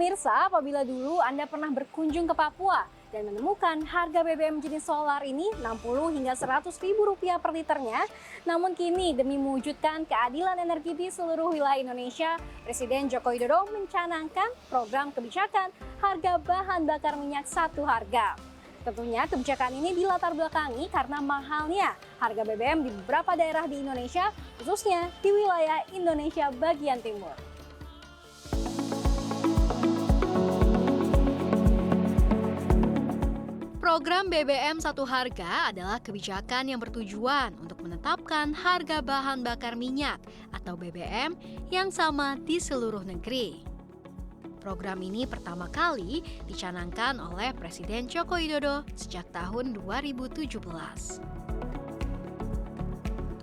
Pemirsa, apabila dulu Anda pernah berkunjung ke Papua dan menemukan harga BBM jenis solar ini 60 hingga 100 ribu rupiah per liternya, namun kini demi mewujudkan keadilan energi di seluruh wilayah Indonesia, Presiden Joko Widodo mencanangkan program kebijakan harga bahan bakar minyak satu harga. Tentunya kebijakan ini dilatar belakangi karena mahalnya harga BBM di beberapa daerah di Indonesia, khususnya di wilayah Indonesia bagian timur. Program BBM Satu Harga adalah kebijakan yang bertujuan untuk menetapkan harga bahan bakar minyak atau BBM yang sama di seluruh negeri. Program ini pertama kali dicanangkan oleh Presiden Joko Widodo sejak tahun 2017.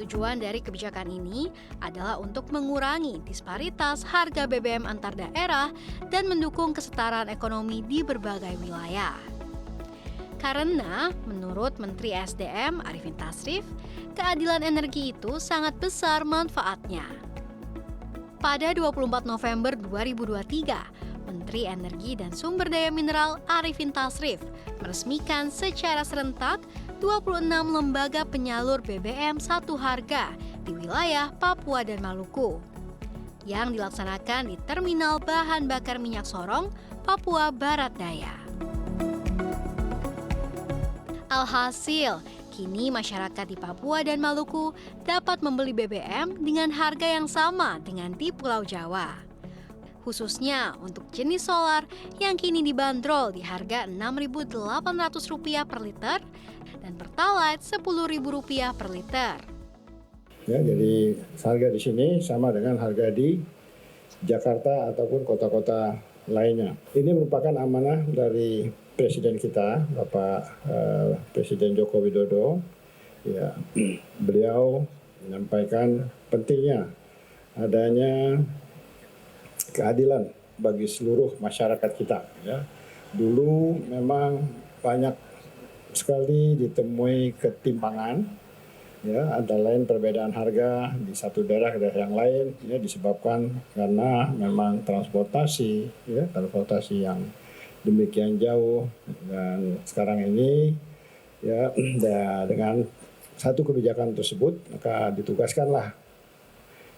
Tujuan dari kebijakan ini adalah untuk mengurangi disparitas harga BBM antar daerah dan mendukung kesetaraan ekonomi di berbagai wilayah. Karena menurut Menteri SDM Arifin Tasrif, keadilan energi itu sangat besar manfaatnya. Pada 24 November 2023, Menteri Energi dan Sumber Daya Mineral Arifin Tasrif meresmikan secara serentak 26 lembaga penyalur BBM satu harga di wilayah Papua dan Maluku yang dilaksanakan di Terminal Bahan Bakar Minyak Sorong, Papua Barat Daya. Alhasil, kini masyarakat di Papua dan Maluku dapat membeli BBM dengan harga yang sama dengan di Pulau Jawa. Khususnya untuk jenis solar yang kini dibanderol di harga Rp6.800 per liter dan Pertalite Rp10.000 per liter. Ya, jadi harga di sini sama dengan harga di Jakarta ataupun kota-kota lainnya. Ini merupakan amanah dari Presiden kita, Bapak Presiden Joko Widodo. Ya, beliau menyampaikan pentingnya adanya keadilan bagi seluruh masyarakat kita. Ya. Dulu memang banyak sekali ditemui ketimpangan, ya, ada lain perbedaan harga di satu daerah ke daerah yang lain, ya, disebabkan karena memang transportasi yang demikian jauh. Dan sekarang ini ya dengan satu kebijakan tersebut maka ditugaskanlah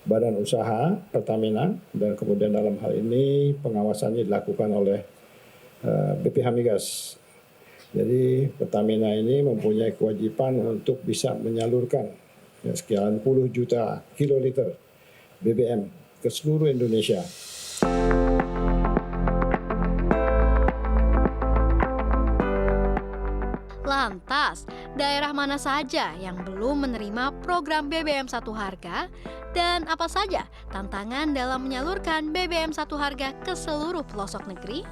Badan Usaha Pertamina, dan kemudian dalam hal ini pengawasannya dilakukan oleh BPH Migas. Jadi Pertamina ini mempunyai kewajiban untuk bisa menyalurkan sekian puluh juta kiloliter BBM ke seluruh Indonesia. Lantas, daerah mana saja yang belum menerima program BBM Satu Harga dan apa saja tantangan dalam menyalurkan BBM Satu Harga ke seluruh pelosok negeri?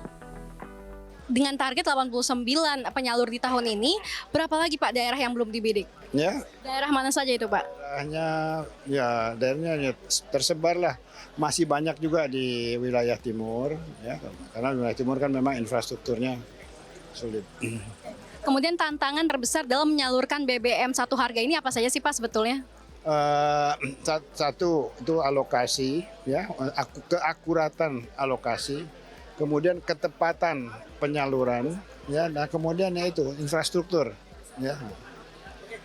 Dengan target 89 penyalur di tahun ini, berapa lagi Pak daerah yang belum dibidik? Ya. Daerah mana saja itu Pak? Daerahnya tersebar lah. Masih banyak juga di wilayah timur, ya, karena wilayah timur kan memang infrastrukturnya sulit. Kemudian tantangan terbesar dalam menyalurkan BBM Satu Harga ini apa saja sih Pak sebetulnya? Satu itu alokasi, ya, keakuratan alokasi, kemudian ketepatan penyaluran, ya, dan kemudian itu infrastruktur, ya.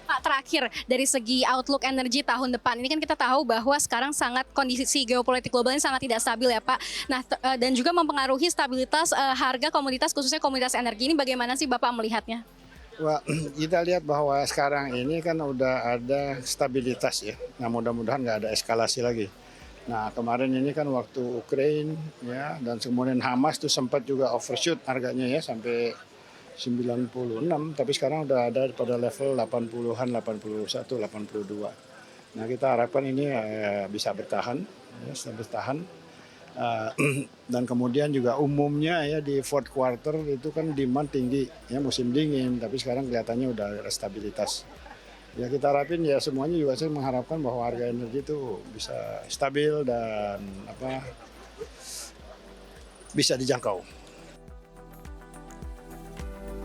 Pak, terakhir dari segi outlook energi tahun depan ini kan kita tahu bahwa sekarang sangat kondisi geopolitik global ini sangat tidak stabil ya Pak. Nah dan juga mempengaruhi stabilitas harga komoditas khususnya komoditas energi ini, bagaimana sih Bapak melihatnya? Wah, kita lihat bahwa sekarang ini kan udah ada stabilitas, ya. Nah, mudah-mudahan nggak ada eskalasi lagi. Nah, kemarin ini kan waktu Ukraine, ya, dan kemudian Hamas tuh sempat juga overshoot harganya, ya, sampai 96, tapi sekarang udah ada pada level 80-an, 81, 82. Nah, kita harapkan ini bisa bertahan, ya, bertahan. Dan kemudian juga umumnya ya di fourth quarter itu kan demand tinggi, ya, musim dingin, tapi sekarang kelihatannya udah ada stabilitas. Ya, kita harapin ya semuanya juga saya mengharapkan bahwa harga energi itu bisa stabil dan bisa dijangkau.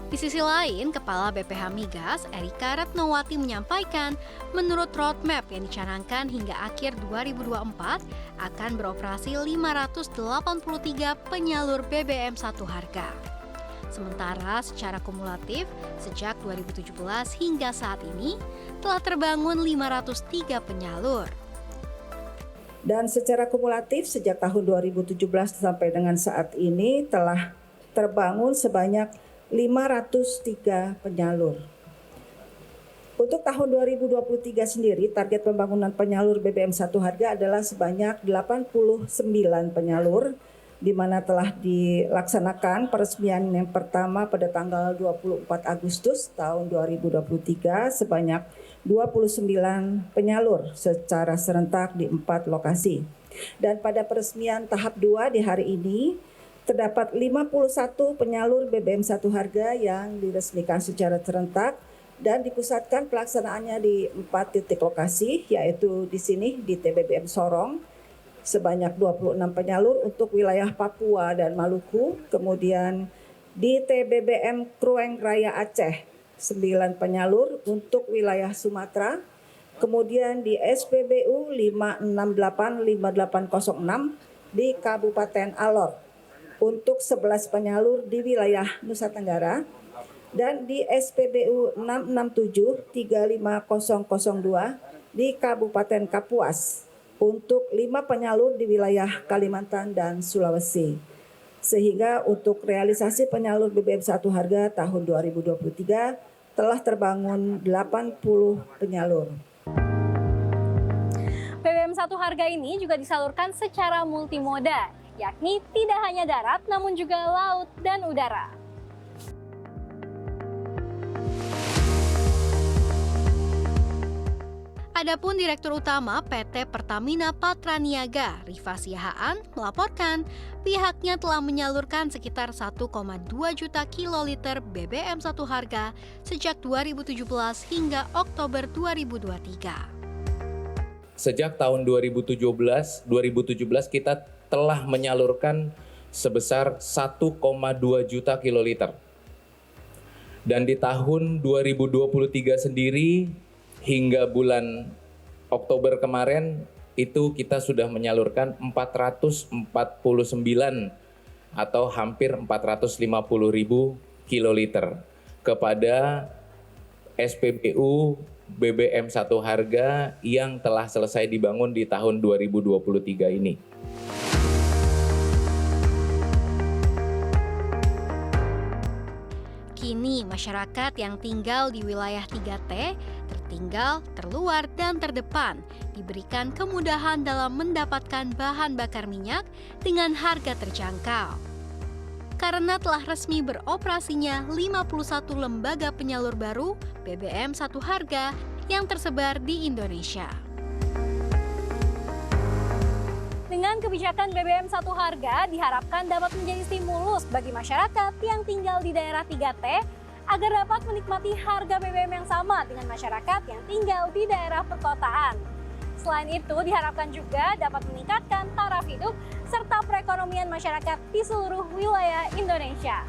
Di sisi lain, Kepala BPH Migas, Erika Retnowati menyampaikan, menurut roadmap yang dicanangkan hingga akhir 2024 akan beroperasi 583 penyalur BBM satu harga. Sementara secara kumulatif, sejak 2017 hingga saat ini, telah terbangun 503 penyalur. Dan secara kumulatif sejak tahun 2017 sampai dengan saat ini telah terbangun sebanyak 503 penyalur. Untuk tahun 2023 sendiri, target pembangunan penyalur BBM satu harga adalah sebanyak 89 penyalur, di mana telah dilaksanakan peresmian yang pertama pada tanggal 24 Agustus tahun 2023 sebanyak 29 penyalur secara serentak di 4 lokasi. Dan pada peresmian tahap 2 di hari ini, terdapat 51 penyalur BBM satu harga yang diresmikan secara serentak dan dipusatkan pelaksanaannya di 4 titik lokasi, yaitu di sini di TBBM Sorong sebanyak 26 penyalur untuk wilayah Papua dan Maluku, kemudian di TBBM Krueng Raya Aceh 9 penyalur untuk wilayah Sumatera, kemudian di SPBU 5685806 di Kabupaten Alor untuk 11 penyalur di wilayah Nusa Tenggara, dan di SPBU 667-35002 di Kabupaten Kapuas untuk 5 penyalur di wilayah Kalimantan dan Sulawesi. Sehingga untuk realisasi penyalur BBM satu harga tahun 2023 telah terbangun 80 penyalur. BBM satu harga ini juga disalurkan secara multimoda, yakni tidak hanya darat namun juga laut dan udara. Adapun Direktur Utama PT Pertamina Patraniaga, Rifa Siahaan, melaporkan pihaknya telah menyalurkan sekitar 1,2 juta kiloliter BBM satu harga sejak 2017 hingga Oktober 2023. Sejak tahun 2017 kita telah menyalurkan sebesar 1,2 juta kiloliter. Dan di tahun 2023 sendiri hingga bulan Oktober kemarin itu kita sudah menyalurkan 449 atau hampir 450.000 kiloliter kepada SPBU BBM satu harga yang telah selesai dibangun di tahun 2023 ini. Kini masyarakat yang tinggal di wilayah 3T, tertinggal, terluar, dan terdepan, diberikan kemudahan dalam mendapatkan bahan bakar minyak dengan harga terjangkau. Karena telah resmi beroperasinya 51 lembaga penyalur baru BBM satu harga yang tersebar di Indonesia. Dengan kebijakan BBM satu harga diharapkan dapat menjadi stimulus bagi masyarakat yang tinggal di daerah 3T agar dapat menikmati harga BBM yang sama dengan masyarakat yang tinggal di daerah perkotaan. Selain itu, diharapkan juga dapat meningkatkan taraf hidup serta perekonomian masyarakat di seluruh wilayah Indonesia.